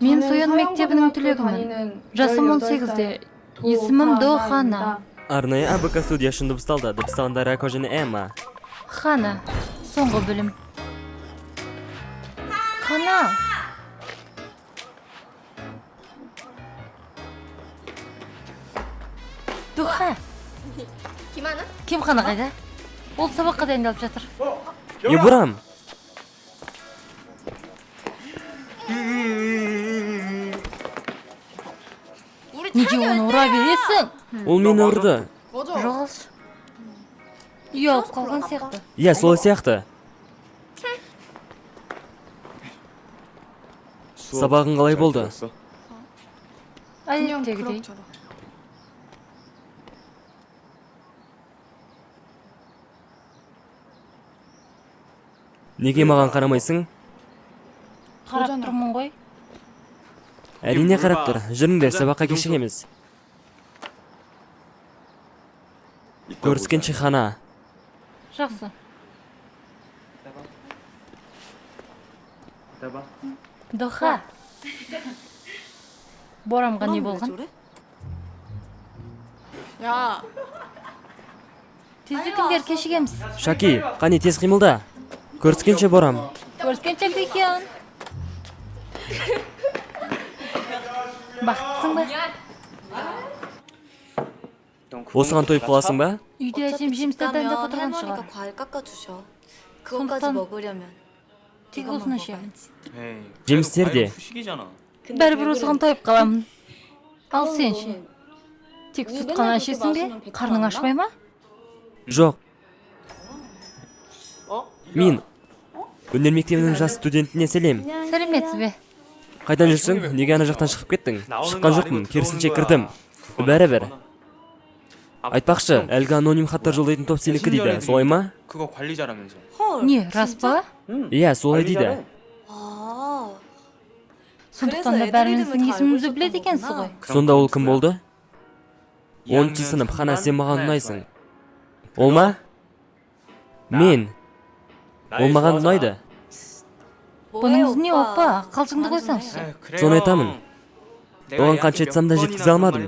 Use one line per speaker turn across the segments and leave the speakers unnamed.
Мен Соян мектебінің түлегімін. Жасым 18-де. Есімім До Хана.
Арнайы АБК студияшында дыбысталды. Дыбысталғандар Рако және Эмма.
Хана. Соңғы білім. Хана. Духа. Ким Хана қайда? Ол сабаққа дайындалып жатыр.
Ибрам!
Неге оны ұра бересің?
Ол мені ұрды.
Жоғалшы. Ұялып қалған сияқты.
Иә, солай сияқты. Сабағың қалай болды?
Әдеттегідей.
Неге маған қарамайсың?
Қарап тұрмын ғой.
Әрине қарап тұр. Жүріңдер, сабаққа кешігеміз. Көріскенше Хана.
Жақсы. Доха. Борамға не болған? Тездетіңдер, кешігеміз.
Шаки, қане тез қимылда. Көріскенше Борам.
Көріскенше екен. Бақыттысың ба?
Осыған тойып қаласың ба?
Үйде әжем жемісті дайындап отырған шығар.
과일 깎아주셔.
손톱.
그것까지 먹으려면
Тек осыны ішемін.
Жемістер де.
Бәрібір осыған тойып қаламын. Ал сен ше. Тек сүт қана ішесің бе? Қарның ашпай ма?
Жоқ. Мен өнер мектебінің жас студентіне сәлем.
Сәлеметсіз бе?
Қайдан жүрсің? Неге ана жақтан шығып кеттің? Шыққан жоқпын, керісінше кірдім. Бәрібір. Айтпақшы, әлгі аноним хаттар жолдайтын топ сенікі дейді, солай ма?
그거 관리자라면서.
Не, рас па?
Иә, солай дейді.
아,
Сондықтан да бәріміздің есімімізді біледі екенсіз ғой.
Сонда ол кім болды? 10-шы сынып, Хана, сен маған ұнайсың. Ол ма? Мен. Ол маған ұнайды.
Бұныңыз не опа? Қалжыңды қойсаңшы.
соны айтамын. Оған қанша айтсам да жеткізе алмадым.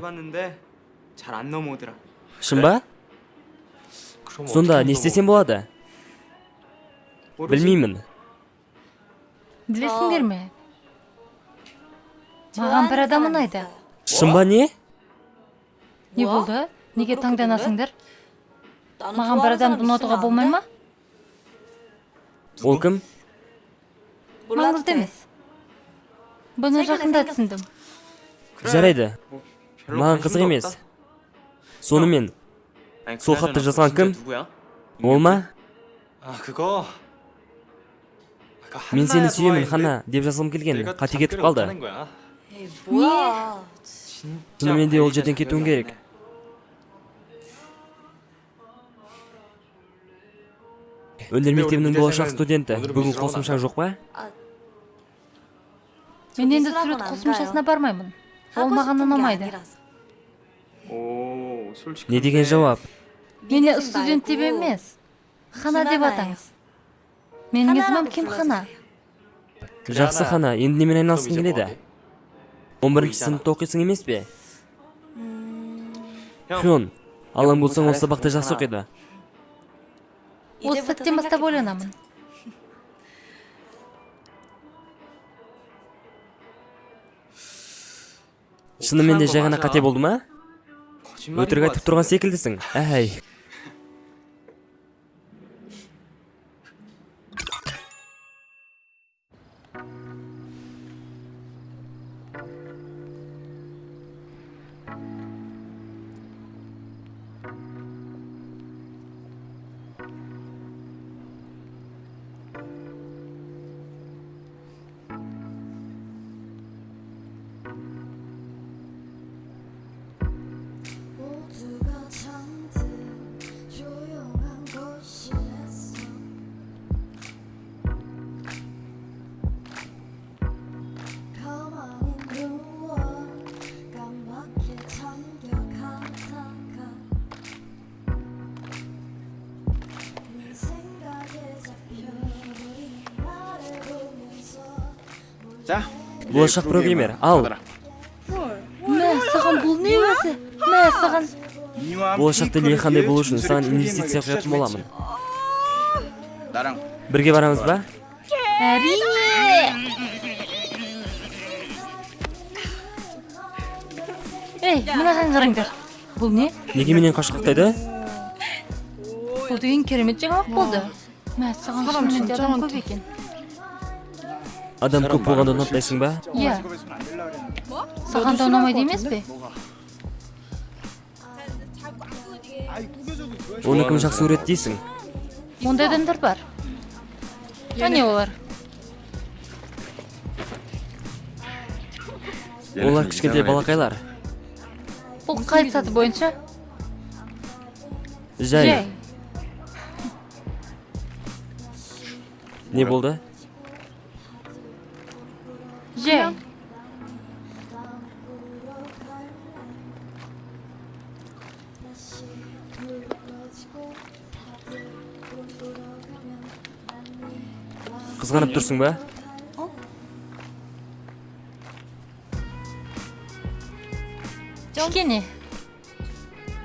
잘안 넘어오더라.
Шын ба? Сонда не істесем болады? Білмеймін.
Білесіңдер ме? Маған бір адам ұнайды.
Шын ба не?
Не болды? Неге таңданасыңдар? Маған бір адамды ұнатуға болмай ма?
Ол кім?
Маңызды емес. Бұны жақында түсіндім.
Жарайды. Маған қызық емес. Сонымен, сол хатты жазған кім?
누구야?
Ол ма?
아, 그거.
Мен сені сүйемін, Хана, деп жазғым келген. Қате кетіп қалды.
에이, 뭐야.
Шынымен де ол жерден кетуің керек. Өнер мектебінің болашақ студенті. Бүгін қосымшаң жоқ па?
Мен енді сурет қосымшасына бармаймын. Ол маған ұнамайды.
오, 솔직히.
Не деген жауап?
Мені студент деп емес. Хана деп атаңыз. Менің есімім Ким Хана.
Жақсы, Хана, енді немен айналысқың келеді? 11-ші сыныпта оқисың емес пе? Хён, алаң болсаң ол сабақты жақсы оқиды.
Осы сәттен бастап ойланамын.
Шынымен де жай ғана қате болды ма? Өтірік айтып тұрған секілдісің. Әй.
모두가 잠든 조용한 곳이랬어. 가만히 누워 까맣게 잠겨가다가 네 생각에 잡혀버린 나를 보면서
자,
болашақ программер, ал.
Мә, саған бұл не өзі? Мә, саған.
Болашақта елге қандай болу үшін саған инвестиция құятын боламын.
나랑
Бірге барамыз ба?
Әрине. Ей, мынаған қараңдар. Бұл не?
Неге менен қашқақтайды?
Бұл деген керемет жаңалық болды. Мә, саған шынымен де адам көп екен.
Адам көп болғанда ұнатпайсың ба?
Иә. Саған да ұнамайды емес пе?
Оны кім жақсы көреді дейсің?
Ондай адамдар бар. Әне олар.
Олар кішкентай балақайлар.
Бұл қай саты бойынша?
Жай. Не болды?
Жай.
Қызғанып тұрсың ба?
Кішкене.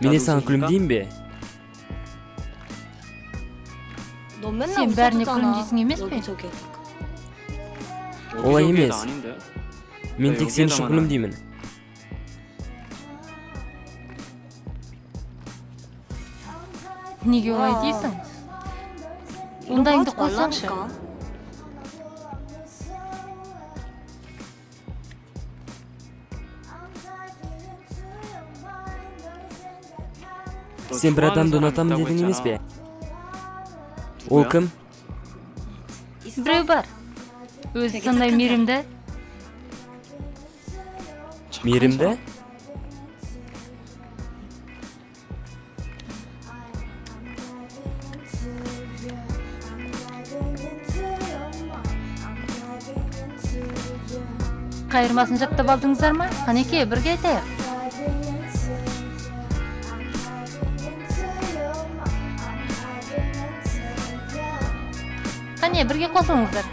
Мене саған күлімдеймін бе?
너 맨날
Sen bәріне
웃어주잖아.
күлімдейсің емес пе?
여기저기.
Олай
여기저기가
емес.
아닌데.
Мен тек сен үшін күлімдеймін.
Неге олай дейсің? Ондайыңды қойсаңшы.
말라니까.
Сен бір адамды ұнатамын дедің емес пе? Ол кім?
Біреу бар. Өзі сондай мейірімді.
Мейірімді?
Қайырмасын жаттап алдыңыздар ма? Қанеке, бірге айтайық. Қане, бірге қосылыңыздар.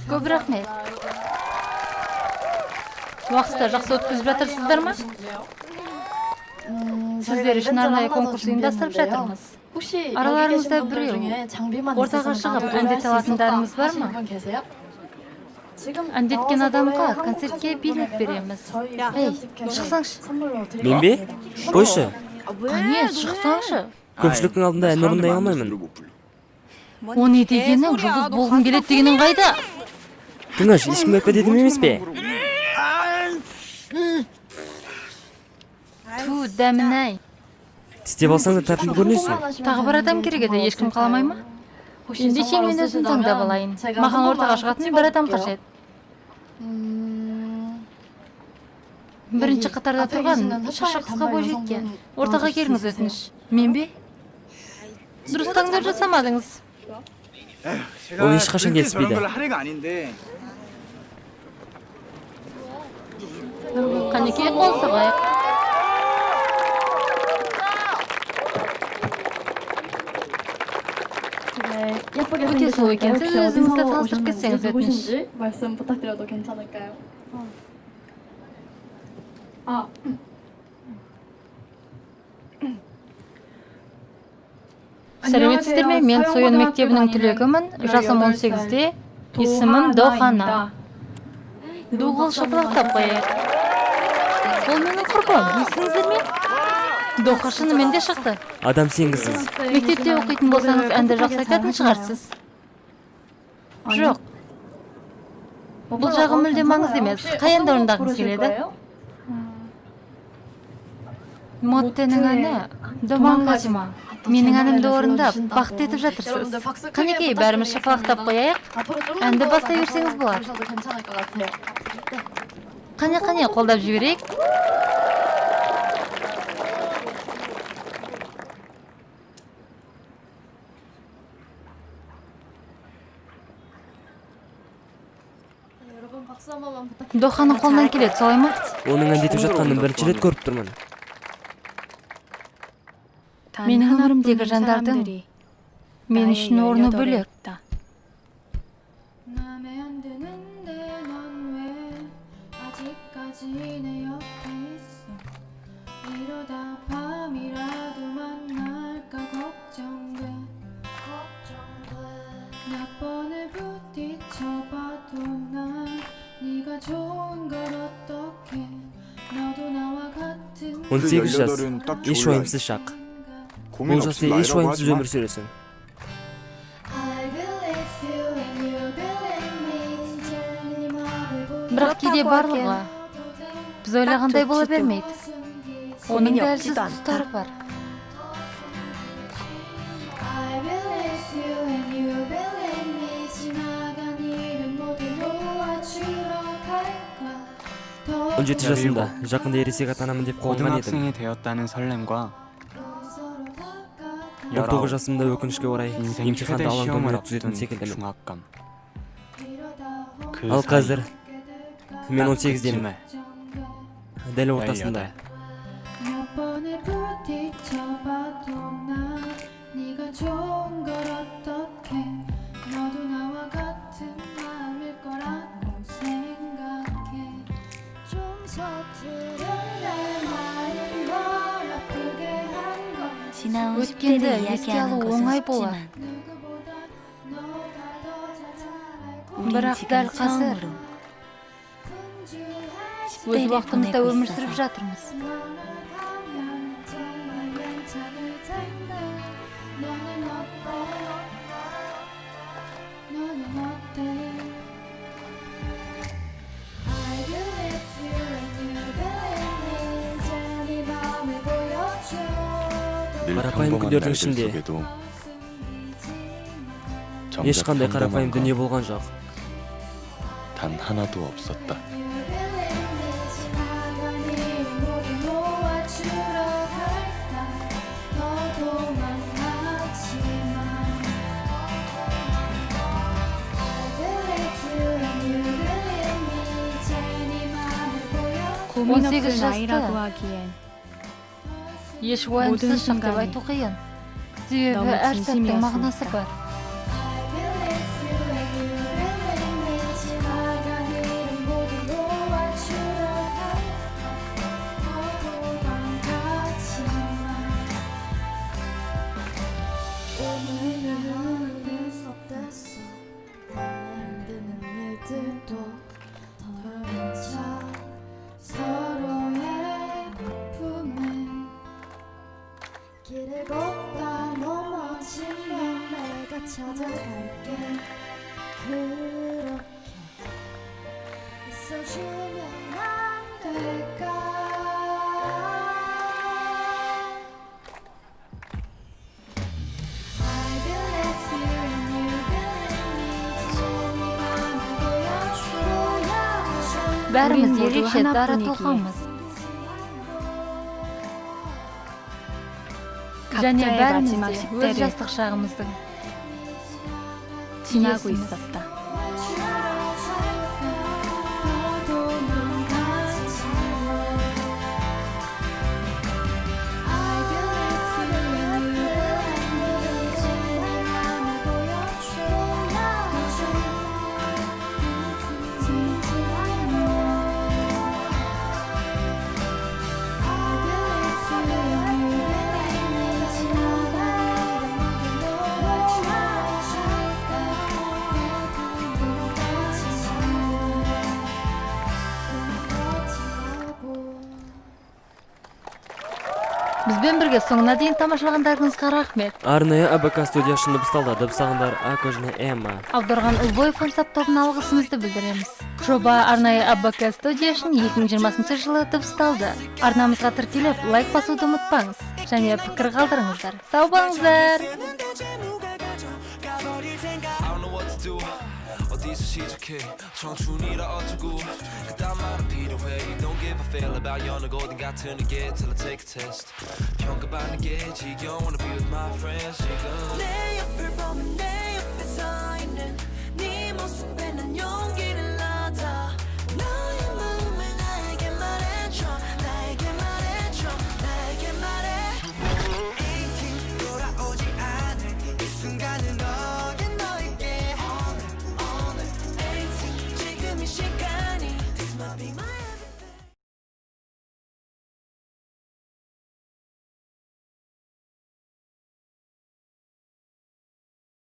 Көп рахмет. Уақытта жақсы өткізіп жатырсыздар ма? Сіздер үшін арнайы конкурс ұйымдастырып жатырмыз.
араларыңызда
біреу
біреу
ортаға шығып әндете алатындарыңыз бар ма? Әндеткен адамға концертке билет береміз. Ей, шықсаңшы.
Мен бе? Қойшы.
Қане, шықсаңшы.
Көпшіліктің алдында ән орындай алмаймын.
О не дегенің, жұлдыз болғым келеді дегенің қайда?
Тыныш, ешкім айтпа дедім емес пе?
Ту, дәмін-ай.
Тістеп алсаң да тартымды көрінесің.
Тағы бір адам керек еді, ешкім қаламай ма? Ендеше мен өзім таңдап алайын. Маған ортаға шығатын бір адам қажет. Бірінші қатарда тұрған, шашы қысқа бойжеткен. Ортаға келіңіз өтініш. Мен бе? Дұрыс таңдау жасамадыңыз.
Ол ешқашан келіспейді.
Қанеке, қол соғайық.
өте сұлу екенсіз, өзіңізді таныстырып кетсеңіз өтініш.
말씀 부탁드려도 괜찮을까요?
Сәлеметсіздер ме? Мен Сойон мектебінің түлегімін. Жасым 18-де. Есімім Дохана. Доғыл шапалақтап қояйық. Ол менің құрбым, есіңіздер ме? Доха шынымен де шықты.
Адам сенгісіз.
Мектепте оқитын болсаңыз әнді жақсы айтатын шығарсыз. Жоқ. Бұл жағы мүлде маңызды емес. Қай әнді орындағыңыз келеді? Моттенің әні Доманғажыма. Менің әнімді орындап, бақыт етіп жатырсыз. Қанекей, бәріміз шапалақтап қояйық. Әнді бастай берсеңіз болады. Қане, қолдап жіберейік.
한 번만 부탁드려요.
Доханың қолынан келеді, солай ма?
Оның әндетіп жатқанын бірінші рет көріп тұрмын.
Менің өмірімдегі жандардың мен үшін орны бөлек.
맘에 안 드는데 넌 왜 아직까지 내 옆에 있어 이러다 밤이라도 만날까 걱정돼 몇 번을 부딪혀봐도 난 네가 좋은 걸 어떡해 너도 나와 같은
18 жас.
딱
еш
좋을
уайымсыз шақ.
고민
Бұл жаста
없이
еш
말이라고
уайымсыз
하지 마.
өмір сүресің.
I believe you and you believe me 이제 네 맘을 보여
Бірақ кейде барлығы біз ойлағандай бола бермейді. Оның
고민이
дәлсіз
없지도 않다.
тұстары бар.
I believe you and you believe me 지나간 일은 모두 놓아주러 갈까
17 жасымда жақында ересек атанамын деп қуанған едім.
고등학생이 되었다는 설렘과
19 жасымда өкінішке орай
인생
емтиханды
최대
алаңдаумен
시험을
өткізетін
앞둔
секілдімін.
중압감.
Ал қазір мен 18-демін.
그쯤에
дәл ортасында.
몇 번을 부딪혀봐도 난 네가 좋은 걸 어떡해 너도 나와 같은 마음일 거라고 생각해 좀 서투른 내 말이 널 아프게 한건
지나온
өткенді
10대를
еске
이야기하는
алу
것은
оңай болар.
쉽지만
누구보다 너가 더잘 알고
우린
бірақ
지금
дәл қазір
처음으로
분주할
өз
10대를
уақытымызда
보내고
өмір
있어서
сүріп жатырмыз.
가면 정말 괜찮을 텐데 너는 어때? 너는 어때? I believe you and you believe me 이제 네 맘을 보여줘
늘
қарапайым
평범한
күндердің
날들
ішінде
속에도 정작
ешқандай
평범한
қарапайым
건
дүние болған жоқ.
단 하나도 없었다.
You believe me 지나간 일 모두 놓아주러 갈까 너도 만나지만 I believe you and you believe me 이제 네 맘을 보여
고민
18
없을
жаста
나이라고 하기엔
еш уайымсыз шақ деп айту қиын. Себебі
너무
әр сәттің
진심이었으니까.
мағынасы бар.
I believe you and you believe me 지나간 일은 모두 놓아주러 갈까 너도 반갑지만 오늘은 하루는 어땠어 맘에 안 드는 일들도 덜어내자 서로의 바쁨에 길을 걷다 넘어지면 내가 찾아갈게 그렇게 있어주면 안 될까 I believe you and you believe me 이제 네 맘을 보여줘야
бәріміз
모두
ерекше дара
하나뿐이기에.
тұлғамыз. және
각자의
бәріміз
마지막
де өз
10대를
жастық шағымыздың
지나고
이해했습니다.
있었다.
너도 만나지 I believe you and you believe me 이제 내 맘을 보여줘야 숨지 말고 I believe you and you believe me 지나간 일은 모두
бізбен бірге соңына дейін тамашалағандарыңызға рахмет.
Арнайы АБК студиясын дыбысталды. Дыбыстағандар Ако және Эмма.
Аударған Ұлбой фансап тобына алғысымызды білдіреміз. Жоба арнайы АБК студиясын 2020 жылы дыбысталды. Арнамызға тіркеліп, лайк басуды ұмытпаңыз. Және пікір қалдырыңыздар. Сау болыңыздар!
어디서 시작해 청춘이라 어쩌고 그딴 말은 필요해 You don't give a feel about 여느 고딩 같은 게 till I take a test 평가받는 게 지겨워 wanna be with my friends 지금
내 옆을 보면 내 옆에 서 있는 네 모습에 난 용기를 얻어
순간은